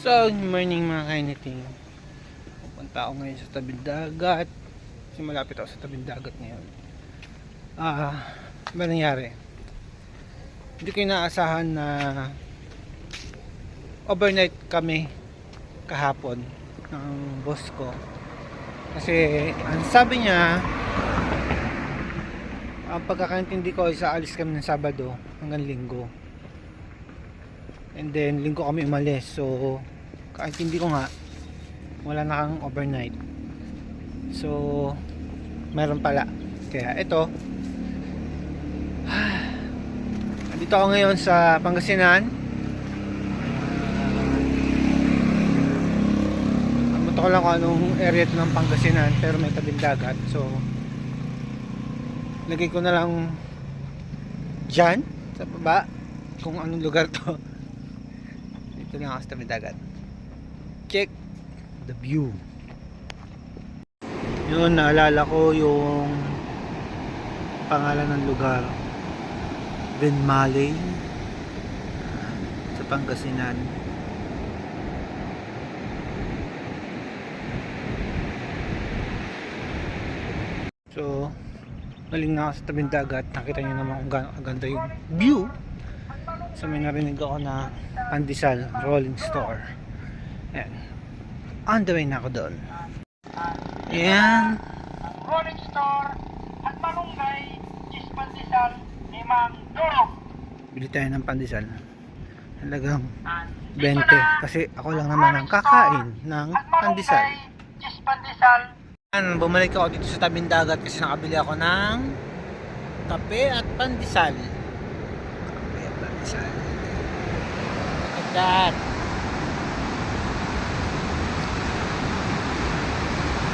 So, good morning mga kainiting. Pupunta ako ngayon sa tabing dagat. Kasi malapit ako sa tabing dagat ngayon. Ano ba nangyari? Hindi ko inaasahan na overnight kami kahapon ng boss ko. Kasi ang sabi niya, ang pagkakaintindi ko is aalis kami ng Sabado hanggang Linggo. And then Linggo kami umalis. So kaintindi ko nga wala na kang overnight. So meron pala. Kaya ito, andito ako ngayon sa Pangasinan. Amunta ko lang kung anong area ito ng Pangasinan, pero may tabing dagat. So lagay ko na lang dyan sa baba kung anong lugar to. Dito lang ako sa tabing dagat. Check the view. Yun, naalala ko yung pangalan ng lugar, Benmaley sa Pangasinan. So galing na ako sa tabing dagat. Nakita nyo naman kung gaano kaganda yung view. So may narinig ako na Pandesal Rolling Store. Ayan, on the way na ako doon. Ayan, Rolling Store at Malunggay, Cheese Pandesal, Limang Duro. bili tayo ng pandesal. Halagang 20. Kasi ako lang naman ang kakain ng pandesal. Cheese Pandesal. Ayan, bumalik ako dito sa tabing dagat kasi nakabili ako ng kape at pandesal. Kape at pandesal. Look at that.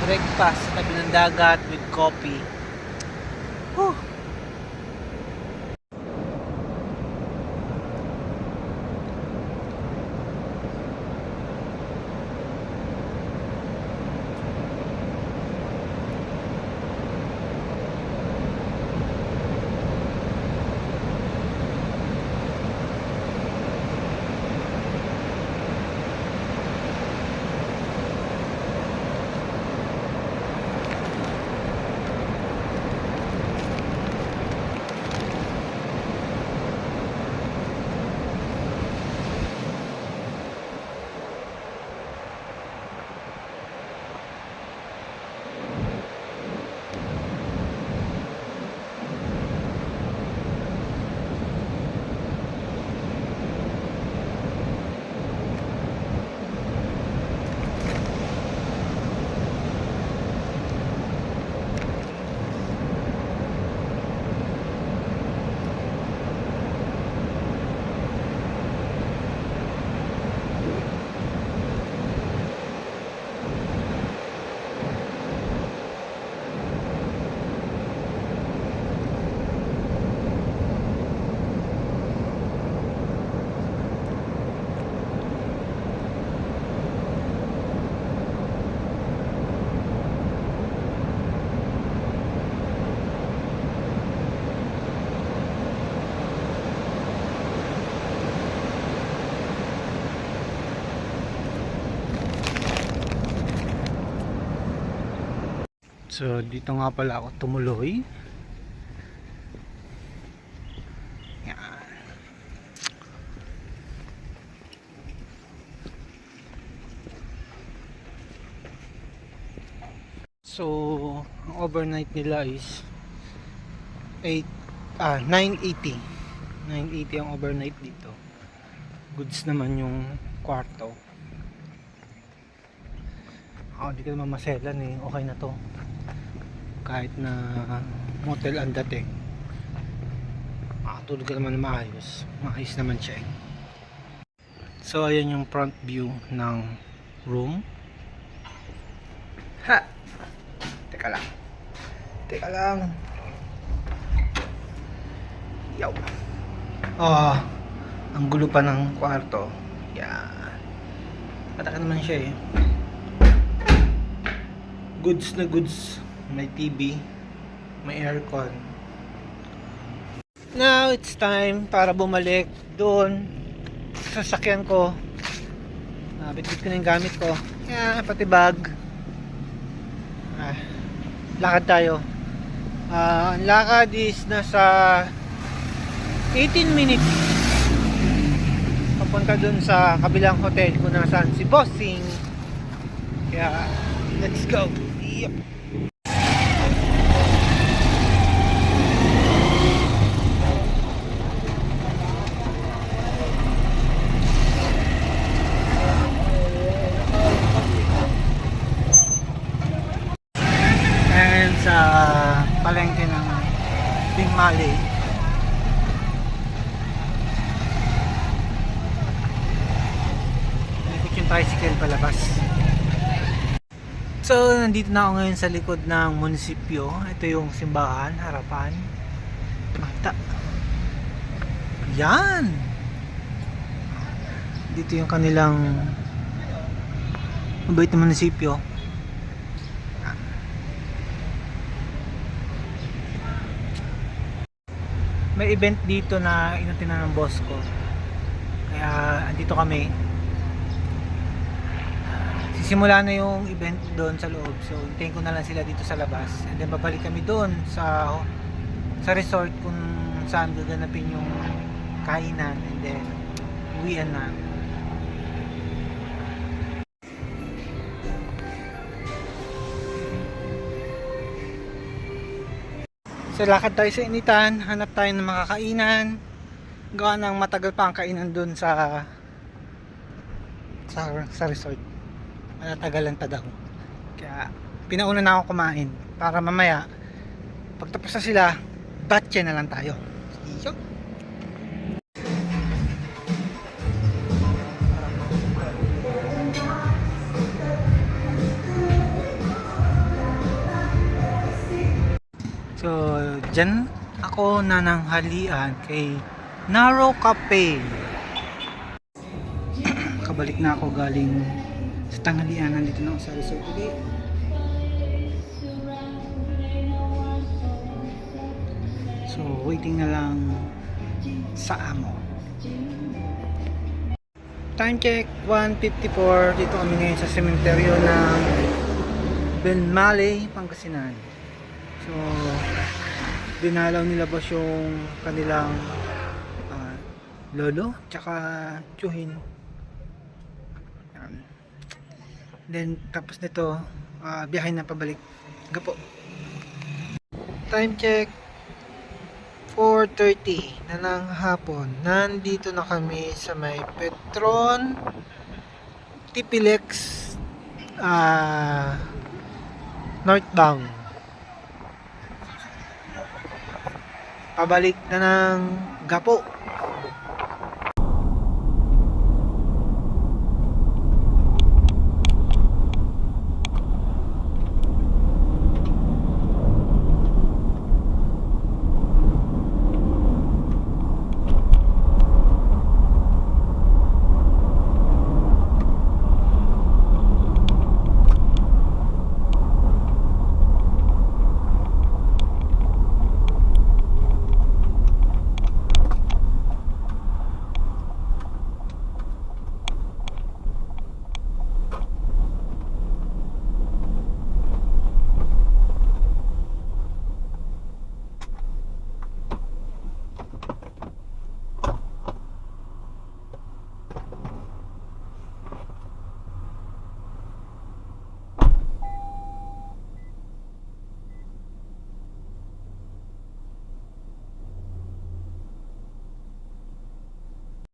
Breakfast sa tabi ng dagat with coffee. Whew. So dito nga pala ako tumuloy. Yan. So ang overnight nila is 980. 980 ang overnight dito. Goods naman yung kwarto. Di ka naman maselan eh. Okay na to. Kahit na motel ang dating, makatulog ka naman na maayos. Maayos naman siya eh. So ayan yung front view ng room. Ha! Teka lang. Yaw. Ang gulo pa ng kwarto. Yan. Pataka naman siya eh. Goods na goods. May TV, may aircon. Now it's time para bumalik doon sa sasakyan ko Bitbit ko na yung gamit ko. Kaya pati bag. Lakad tayo. Ang lakad is nasa 18 minutes. Papunta dun sa kabilang hotel kung nasaan si Bossing. Kaya let's go. Yep. And sa palengke ng Bing Mali. Ikot yung tricycle palabas. So, nandito na ako ngayon sa likod ng munisipyo. Ito yung simbahan, harapan. Mata. Yan! Dito yung kanilang mabait na munisipyo. May event dito na inutina ng boss ko. Kaya andito kami. Sisimula na yung event doon sa loob. So, hintayin ko na lang sila dito sa labas. And then babalik kami doon sa resort kung saan gaganapin yung kainan. And then uwian na. So, lakad tayo sa initan. Hanap tayo ng makakainan. Gawa ng matagal pa ang kainan doon sa resort. Matatagalan pa daw. Kaya pinauna na ako kumain para mamaya pagtapos na sila, batche na lang tayo. So, so dyan ako nananghalian kay Naro Cafe. Kabalik na ako galing sa tanghalian. Nandito na ako sa resort ulit. So waiting na lang sa amo. Time check 1:54. Dito kami ngayon sa sementeryo ng Benmale, Pangasinan. So dinalaw nila boss yung kanilang lolo tsaka tsuhin. Then tapos nito biyahe na pabalik gapo. Time check 4:30 na ng hapon. Nandito na kami sa may Petron Tipilex northbound. Pabalik na ng gapo.